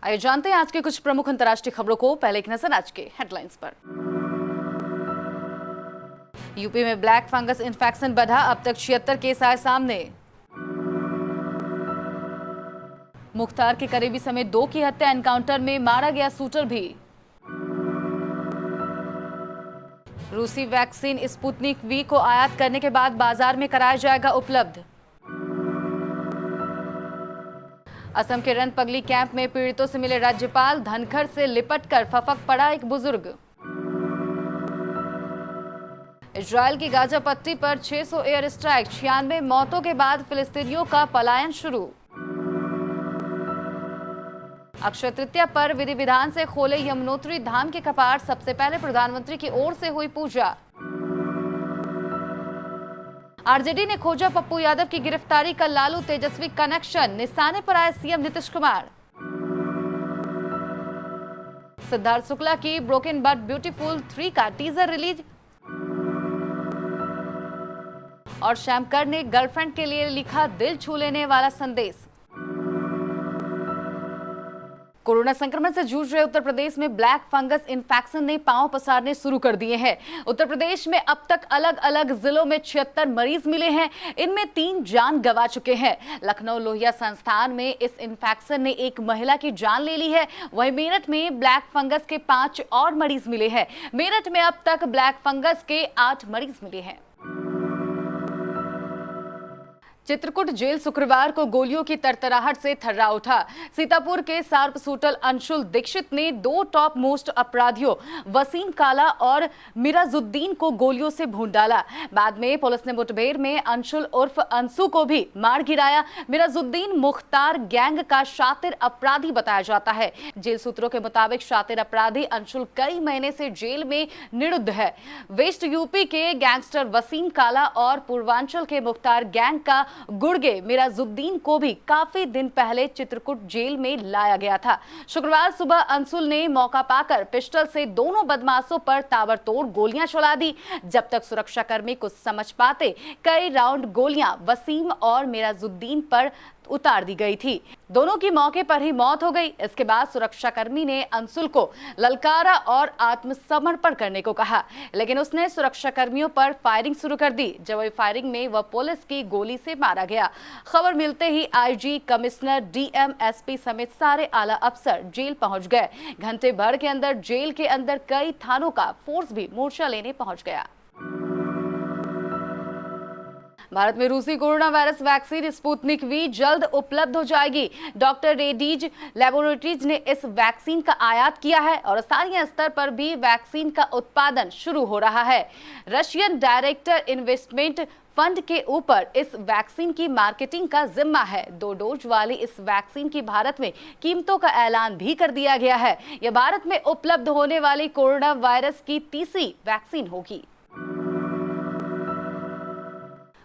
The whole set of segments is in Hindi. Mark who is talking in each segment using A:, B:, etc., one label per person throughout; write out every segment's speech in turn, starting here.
A: आइए जानते हैं आज के कुछ प्रमुख अंतर्राष्ट्रीय खबरों को। पहले एक नजर आज के हेडलाइंस पर। यूपी में ब्लैक फंगस इन्फेक्शन बढ़ा, अब तक 76 केस आए सामने। मुख्तार के करीबी समेत 2 की हत्या, एनकाउंटर में मारा गया शूटर भी। रूसी वैक्सीन स्पुतनिक वी को आयात करने के बाद बाजार में कराया जाएगा उपलब्ध। असम के रणपगली कैंप में पीड़ितों से मिले राज्यपाल, धनखड़ से लिपटकर फफक पड़ा एक बुजुर्ग। इजरायल की गाजा पट्टी पर 600 एयर स्ट्राइक, 96 मौतों के बाद फिलिस्तीनियों का पलायन शुरू। अक्षय तृतीया पर विधि विधान से खोले यमुनोत्री धाम के कपाट, सबसे पहले प्रधानमंत्री की ओर से हुई पूजा। आरजेडी ने खोजा पप्पू यादव की गिरफ्तारी का लालू तेजस्वी कनेक्शन, निशाने पर आए सीएम नीतीश कुमार। सिद्धार्थ शुक्ला की ब्रोकन बट ब्यूटीफुल 3 का टीजर रिलीज और शैमकर ने गर्लफ्रेंड के लिए लिखा दिल छू लेने वाला संदेश। कोरोना संक्रमण से जूझ रहे उत्तर प्रदेश में ब्लैक फंगस इन्फेक्शन ने पांव पसारने शुरू कर दिए हैं। उत्तर प्रदेश में अब तक अलग अलग जिलों में 76 मरीज मिले हैं, इनमें 3 जान गंवा चुके हैं। लखनऊ लोहिया संस्थान में इस इन्फेक्शन ने एक महिला की जान ले ली है। वहीं मेरठ में ब्लैक फंगस के 5 और मरीज मिले हैं। मेरठ में अब तक ब्लैक फंगस के 8 मरीज मिले हैं। चित्रकूट जेल शुक्रवार को गोलियों की तरतराहट से थर्रा उठा। सीतापुर के शार्प शूटर अंशुल दीक्षित ने 2 टॉप मोस्ट अपराधियों वसीम काला और मिराजुद्दीन को गोलियों से भून डाला। बाद में पुलिस ने मुठभेड़ में अंशुल उर्फ अंशु को भी मार गिराया। मिराजुद्दीन मुख्तार गैंग का शातिर अपराधी बताया जाता है। जेल सूत्रों के मुताबिक शातिर अपराधी अंशुल कई महीने से जेल में निरुद्ध है। वेस्ट यूपी के गैंगस्टर वसीम काला और पूर्वांचल के मुख्तार गैंग का गुर्गे मिराजुद्दीन को भी काफी दिन पहले चित्रकूट जेल में लाया गया था। शुक्रवार सुबह अंशुल ने मौका पाकर पिस्टल से दोनों बदमाशों पर ताबड़तोड़ गोलियां चला दी। जब तक सुरक्षाकर्मी कुछ समझ पाते, कई राउंड गोलियां वसीम और मिराजुद्दीन पर उतार दी गई थी। दोनों की मौके पर ही मौत हो गई। इसके बाद सुरक्षाकर्मी ने अंशुल को ललकारा और आत्मसमर्पण करने को कहा, लेकिन उसने सुरक्षाकर्मियों पर फायरिंग शुरू कर दी। जवाबी फायरिंग में वह पुलिस की गोली से मारा गया। खबर मिलते ही आईजी, कमिश्नर, डीएम, एसपी समेत सारे आला अफसर जेल पहुंच गए। घंटे भर के अंदर जेल के अंदर कई थानों का फोर्स भी मोर्चा लेने पहुंच गया। भारत में रूसी corona virus vaccine Sputnik V जल्द उपलब्ध हो जाएगी। डॉक्टर रेड्डीज लैबोरेटरीज ने इस वैक्सीन का आयात किया है और स्थानीय स्तर पर भी वैक्सीन का उत्पादन शुरू हो रहा है। रशियन डायरेक्टर इन्वेस्टमेंट फंड के ऊपर इस वैक्सीन की मार्केटिंग का जिम्मा है। 2 डोज वाली इस वैक्सीन की भारत में कीमतों का ऐलान भी कर दिया गया है। यह भारत में उपलब्ध होने वाली कोरोना वायरस की तीसरी वैक्सीन होगी।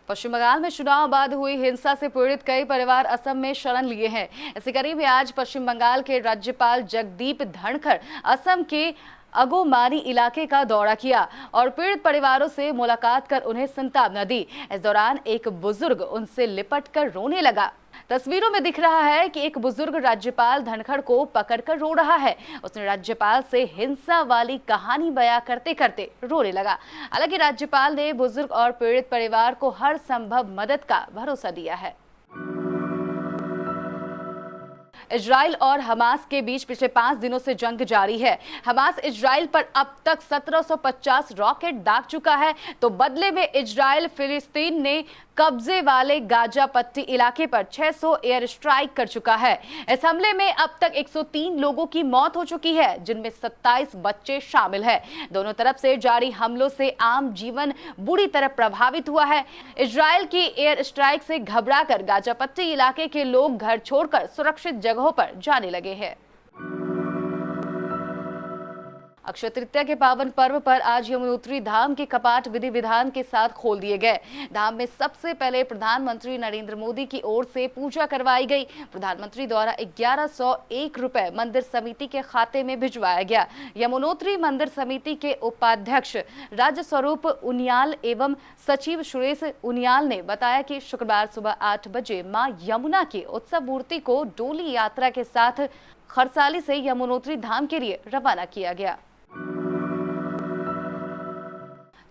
A: पश्चिम बंगाल में चुनाव बाद हुई हिंसा से पीड़ित कई परिवार असम में शरण लिए हैं। इसी कड़ी में आज पश्चिम बंगाल के राज्यपाल जगदीप धनखड़ असम के अगोमारी इलाके का दौरा किया और पीड़ित परिवारों से मुलाकात कर उन्हें सांत्वना दी। इस दौरान एक बुजुर्ग उनसे लिपटकर रोने लगा। तस्वीरों में दिख रहा है कि एक बुजुर्ग राज्यपाल धनखड़ को पकड़कर रो रहा है। उसने राज्यपाल से हिंसा वाली कहानी बयां करते करते रोने लगा। हालांकि राज्यपाल ने बुजुर्ग और पीड़ित परिवार को हर संभव मदद का भरोसा दिया है। इजराइल और हमास के बीच पिछले 5 दिनों से जंग जारी है। हमास इजराइल पर अब तक 1750 रॉकेट दाग चुका है, तो बदले में इजराइल फिलिस्तीन ने कब्जे वाले गाजा पट्टी इलाके पर 600 एयर स्ट्राइक कर चुका है। इस हमले में अब तक 103 लोगों की मौत हो चुकी है, जिनमें 27 बच्चे शामिल हैं। दोनों तरफ से जारी हमलों से आम जीवन बुरी तरह प्रभावित हुआ है। इजराइल की एयर स्ट्राइक से घबराकर गाजा पट्टी इलाके के लोग घर छोड़कर सुरक्षित जगहों पर जाने लगे हैं। अक्षय तृतीया के पावन पर्व पर आज यमुनोत्री धाम के कपाट विधि विधान के साथ खोल दिए गए। धाम में सबसे पहले प्रधानमंत्री नरेंद्र मोदी की ओर से पूजा करवाई गई। प्रधानमंत्री द्वारा 1101 रुपए मंदिर समिति के खाते में भिजवाया गया। यमुनोत्री मंदिर समिति के उपाध्यक्ष राजस्वरूप उनियाल एवं सचिव सुरेश उनियाल ने बताया कि शुक्रवार सुबह 8 बजे मां यमुना की उत्सव मूर्ति को डोली यात्रा के साथ खरसाली से यमुनोत्री धाम के लिए रवाना किया गया।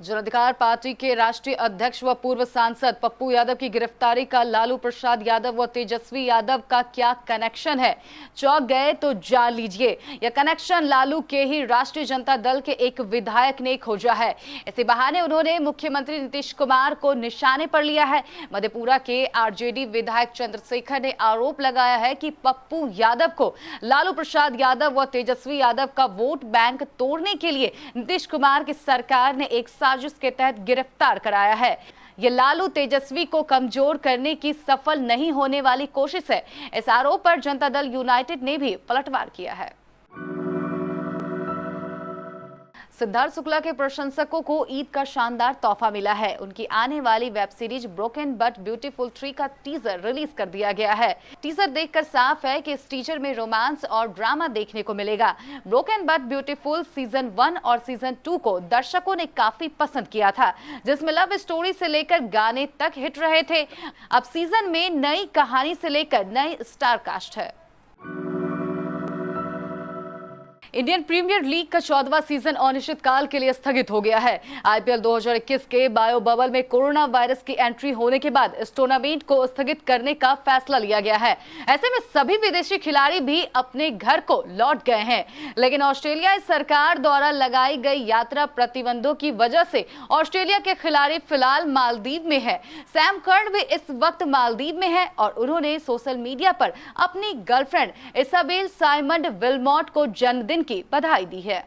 A: जन अधिकार पार्टी के राष्ट्रीय अध्यक्ष व पूर्व सांसद पप्पू यादव की गिरफ्तारी का लालू प्रसाद यादव व तेजस्वी यादव का क्या कनेक्शन है? चौंक गए तो जान लीजिए, यह कनेक्शन लालू के ही राष्ट्रीय जनता दल के एक विधायक ने खोजा है। इसी बहाने उन्होंने मुख्यमंत्री नीतीश कुमार को निशाने पर लिया है। मधेपुरा के आरजेडी विधायक चंद्रशेखर ने आरोप लगाया है कि पप्पू यादव को लालू प्रसाद यादव व तेजस्वी यादव का वोट बैंक तोड़ने के लिए नीतीश कुमार की सरकार ने एक साजिश के तहत गिरफ्तार कराया है। ये लालू तेजस्वी को कमजोर करने की सफल नहीं होने वाली कोशिश है। इस आरोप पर जनता दल यूनाइटेड ने भी पलटवार किया है। सिद्धार्थ शुक्ला के प्रशंसकों को ईद का शानदार तोहफा मिला है। उनकी आने वाली web series broken but beautiful 3 का टीजर रिलीज कर दिया गया है। टीजर देखकर साफ है कि इस टीजर में रोमांस और ड्रामा देखने को मिलेगा। ब्रोकन बट ब्यूटीफुल सीजन 1 और सीजन 2 को दर्शकों ने काफी पसंद किया था, जिसमें लव स्टोरी से लेकर गाने तक हिट रहे थे। अब सीजन में नई कहानी से लेकर नई स्टार कास्ट है। इंडियन प्रीमियर लीग का 14वां सीजन अनिश्चितकाल के लिए स्थगित हो गया है। आईपीएल 2021 के बायो बबल में कोरोना वायरस की एंट्री होने के बाद इस टूर्नामेंट को स्थगित करने का फैसला लिया गया है। ऐसे में सभी विदेशी खिलाड़ी भी अपने घर को लौट गए हैं, लेकिन ऑस्ट्रेलियाई सरकार द्वारा लगाई गई यात्रा प्रतिबंधों की वजह से ऑस्ट्रेलिया के खिलाड़ी फिलहाल मालदीव में है। सैम कर्न भी इस वक्त मालदीव में है और उन्होंने सोशल मीडिया पर अपनी गर्लफ्रेंड इसाबेल साइमंड विलमॉट को जन्मदिन की बधाई दी है।